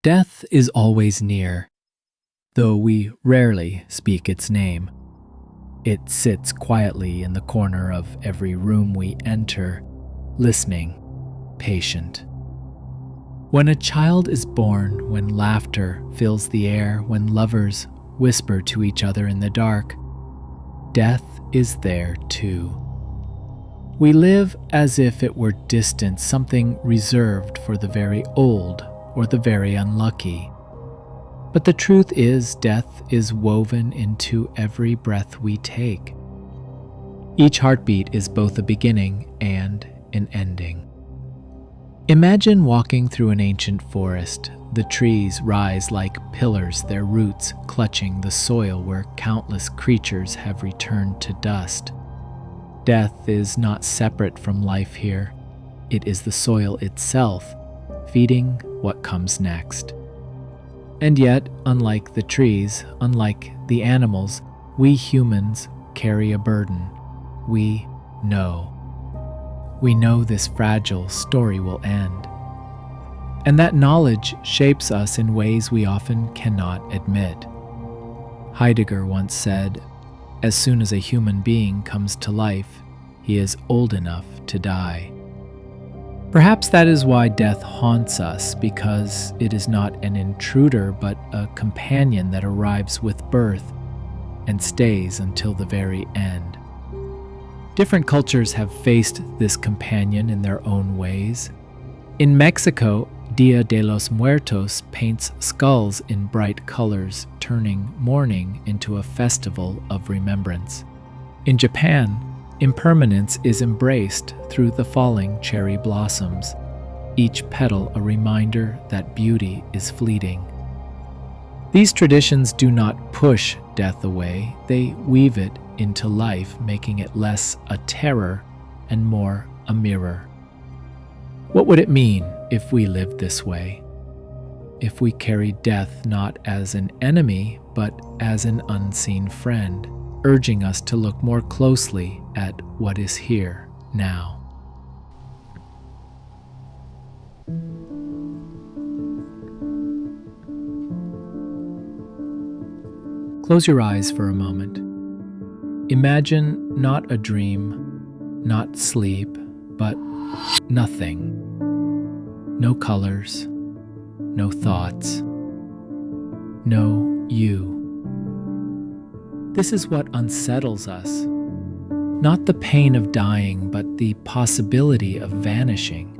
Death is always near, though we rarely speak its name. It sits quietly in the corner of every room we enter, listening, patient. When a child is born, when laughter fills the air, when lovers whisper to each other in the dark, death is there too. We live as if it were distant, something reserved for the very old or the very unlucky. But the truth is, death is woven into every breath we take. Each heartbeat is both a beginning and an ending. Imagine walking through an ancient forest. The trees rise like pillars, their roots clutching the soil where countless creatures have returned to dust. Death is not separate from life here. It is the soil itself, feeding what comes next. And yet, unlike the trees, unlike the animals, we humans carry a burden. We know. We know this fragile story will end. And that knowledge shapes us in ways we often cannot admit. Heidegger once said, "As soon as a human being comes to life, he is old enough to die." Perhaps that is why death haunts us, because it is not an intruder but a companion that arrives with birth and stays until the very end. Different cultures have faced this companion in their own ways. In Mexico, Dia de los Muertos paints skulls in bright colors, turning mourning into a festival of remembrance. In Japan, impermanence is embraced through the falling cherry blossoms, each petal a reminder that beauty is fleeting. These traditions do not push death away, they weave it into life, making it less a terror and more a mirror. What would it mean if we lived this way? If we carried death not as an enemy, but as an unseen friend, urging us to look more closely at what is here now. Close your eyes for a moment. Imagine not a dream, not sleep, but nothing. No colors, no thoughts, no you. This is what unsettles us. Not the pain of dying, but the possibility of vanishing.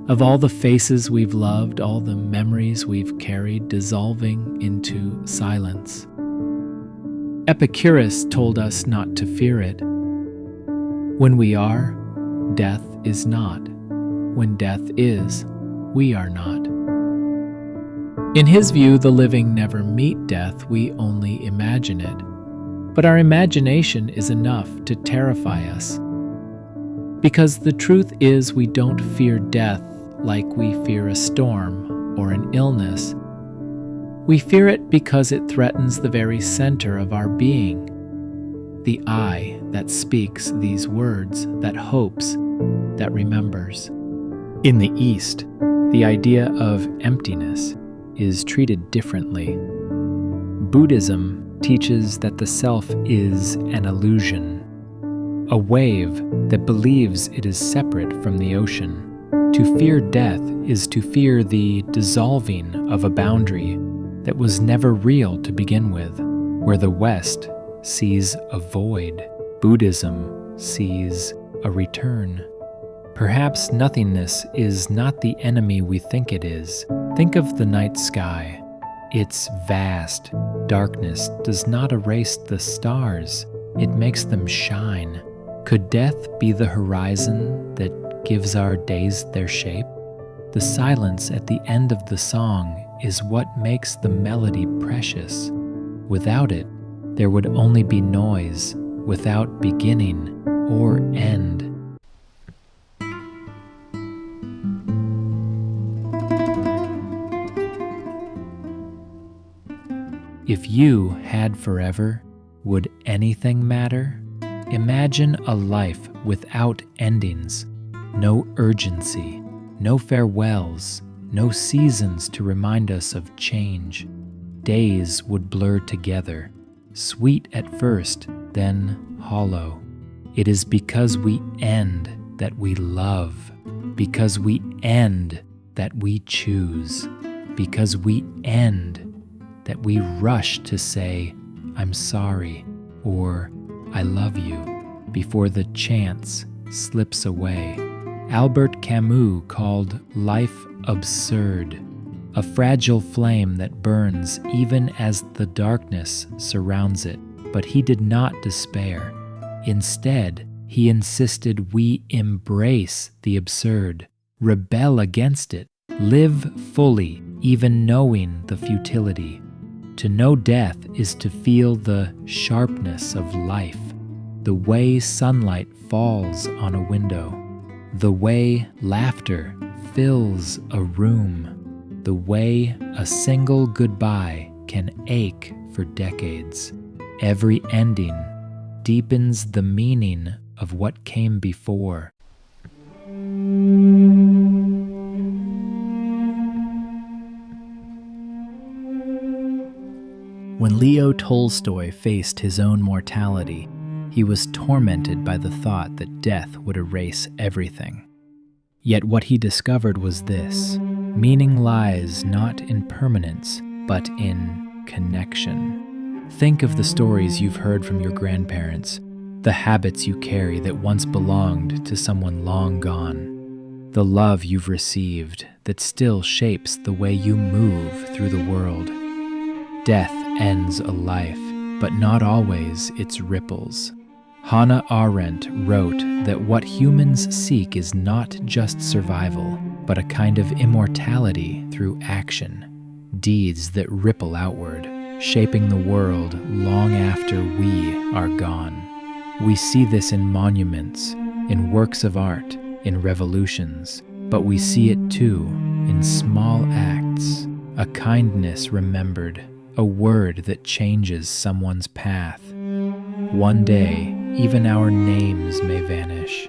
Of all the faces we've loved, all the memories we've carried dissolving into silence. Epicurus told us not to fear it. When we are, death is not. When death is, we are not. In his view, the living never meet death, we only imagine it. But our imagination is enough to terrify us. Because the truth is, we don't fear death like we fear a storm or an illness. We fear it because it threatens the very center of our being. The I that speaks these words, that hopes, that remembers. In the East, the idea of emptiness is treated differently. Buddhism teaches that the self is an illusion, a wave that believes it is separate from the ocean. To fear death is to fear the dissolving of a boundary that was never real to begin with. Where the West sees a void, Buddhism sees a return. Perhaps nothingness is not the enemy we think it is. Think of the night sky. Its vast darkness does not erase the stars, it makes them shine. Could death be the horizon that gives our days their shape? The silence at the end of the song is what makes the melody precious. Without it, there would only be noise, without beginning or end. If you had forever, would anything matter? Imagine a life without endings, no urgency, no farewells, no seasons to remind us of change. Days would blur together, sweet at first, then hollow. It is because we end that we love, because we end that we choose, because we end that we rush to say, I'm sorry, or I love you, before the chance slips away. Albert Camus called life absurd, a fragile flame that burns even as the darkness surrounds it. But he did not despair. Instead, he insisted we embrace the absurd, rebel against it, live fully, even knowing the futility. To know death is to feel the sharpness of life, the way sunlight falls on a window, the way laughter fills a room, the way a single goodbye can ache for decades. Every ending deepens the meaning of what came before. When Leo Tolstoy faced his own mortality, he was tormented by the thought that death would erase everything. Yet what he discovered was this: meaning lies not in permanence, but in connection. Think of the stories you've heard from your grandparents, the habits you carry that once belonged to someone long gone, the love you've received that still shapes the way you move through the world. Death ends a life, but not always its ripples. Hannah Arendt wrote that what humans seek is not just survival, but a kind of immortality through action, deeds that ripple outward, shaping the world long after we are gone. We see this in monuments, in works of art, in revolutions, but we see it too in small acts, a kindness remembered, a word that changes someone's path. One day, even our names may vanish,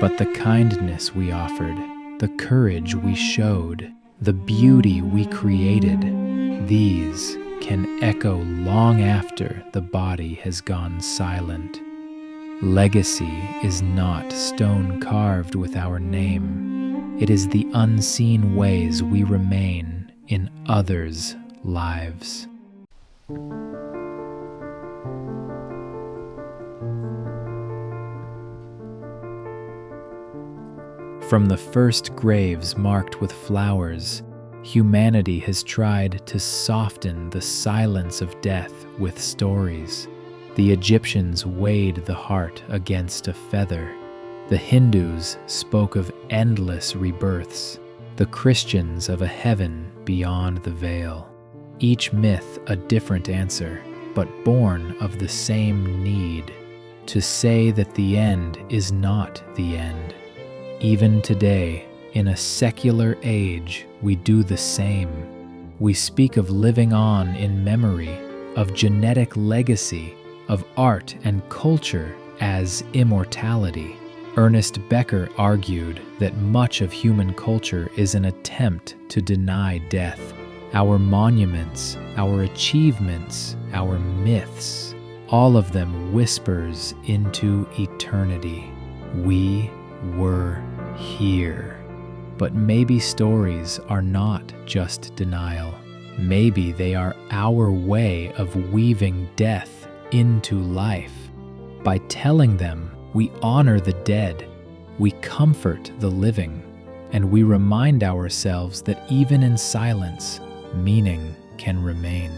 but the kindness we offered, the courage we showed, the beauty we created, these can echo long after the body has gone silent. Legacy is not stone carved with our name. It is the unseen ways we remain in others' lives. From the first graves marked with flowers, humanity has tried to soften the silence of death with stories. The Egyptians weighed the heart against a feather. The Hindus spoke of endless rebirths. The Christians of a heaven beyond the veil. Each myth a different answer, but born of the same need, to say that the end is not the end. Even today, in a secular age, we do the same. We speak of living on in memory, of genetic legacy, of art and culture as immortality. Ernest Becker argued that much of human culture is an attempt to deny death. Our monuments, our achievements, our myths, all of them whispers into eternity. We were here. But maybe stories are not just denial. Maybe they are our way of weaving death into life. By telling them, we honor the dead, we comfort the living, and we remind ourselves that even in silence, meaning can remain.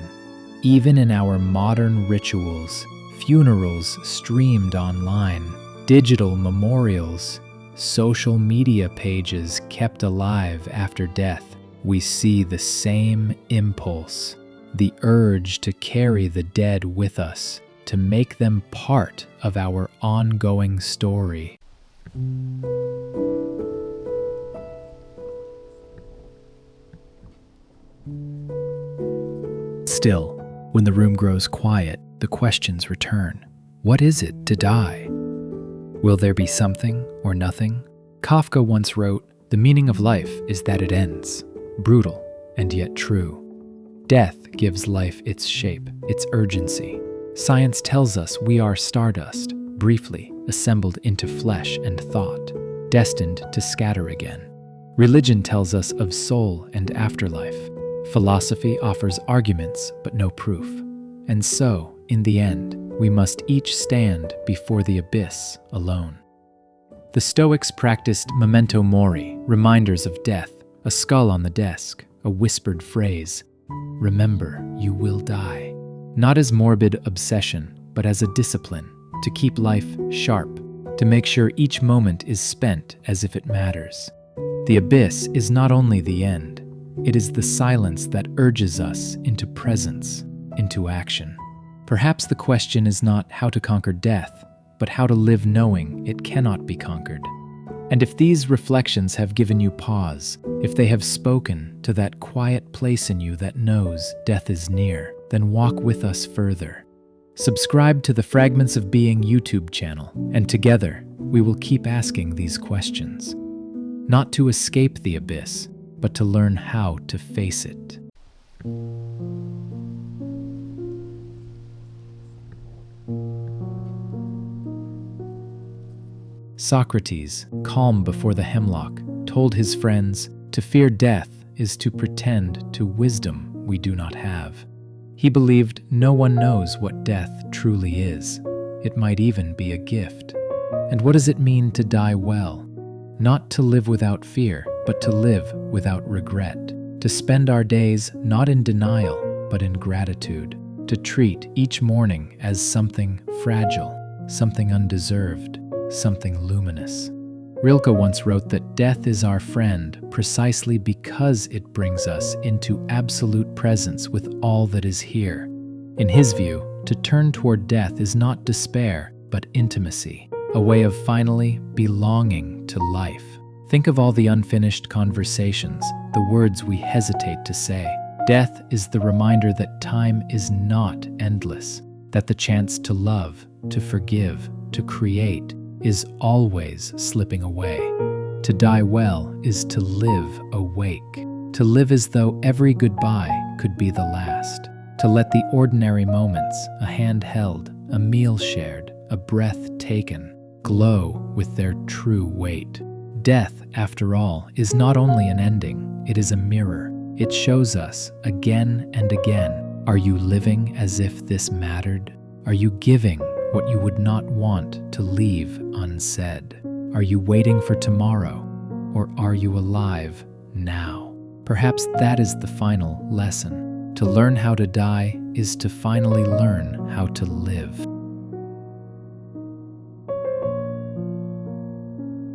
Even in our modern rituals, funerals streamed online, digital memorials, social media pages kept alive after death, we see the same impulse, the urge to carry the dead with us, to make them part of our ongoing story. Still, when the room grows quiet, the questions return. What is it to die? Will there be something or nothing? Kafka once wrote, "The meaning of life is that it ends." brutal and yet true. Death gives life its shape, its urgency. Science tells us we are stardust, briefly assembled into flesh and thought, destined to scatter again. Religion tells us of soul and afterlife. Philosophy offers arguments but no proof. And so, in the end, we must each stand before the abyss alone. The Stoics practiced memento mori, reminders of death, a skull on the desk, a whispered phrase, "Remember, you will die." Not as morbid obsession, but as a discipline, to keep life sharp, to make sure each moment is spent as if it matters. The abyss is not only the end, it is the silence that urges us into presence, into action. Perhaps the question is not how to conquer death, but how to live knowing it cannot be conquered. And if these reflections have given you pause, if they have spoken to that quiet place in you that knows death is near, then walk with us further. Subscribe to the Fragments of Being YouTube channel, and together we will keep asking these questions. Not to escape the abyss, but to learn how to face it. Socrates, calm before the hemlock, told his friends, "To fear death is to pretend to wisdom we do not have." He believed no one knows what death truly is. It might even be a gift. And what does it mean to die well? Not to live without fear, but to live without regret. To spend our days not in denial, but in gratitude. To treat each morning as something fragile, something undeserved, something luminous. Rilke once wrote that death is our friend precisely because it brings us into absolute presence with all that is here. In his view, to turn toward death is not despair, but intimacy, a way of finally belonging to life. Think of all the unfinished conversations, the words we hesitate to say. Death is the reminder that time is not endless, that the chance to love, to forgive, to create is always slipping away. To die well is to live awake, to live as though every goodbye could be the last, to let the ordinary moments, a hand held, a meal shared, a breath taken, glow with their true weight. Death, after all, is not only an ending, it is a mirror. It shows us, again and again, are you living as if this mattered? Are you giving what you would not want to leave unsaid? Are you waiting for tomorrow, or are you alive now? Perhaps that is the final lesson. To learn how to die is to finally learn how to live.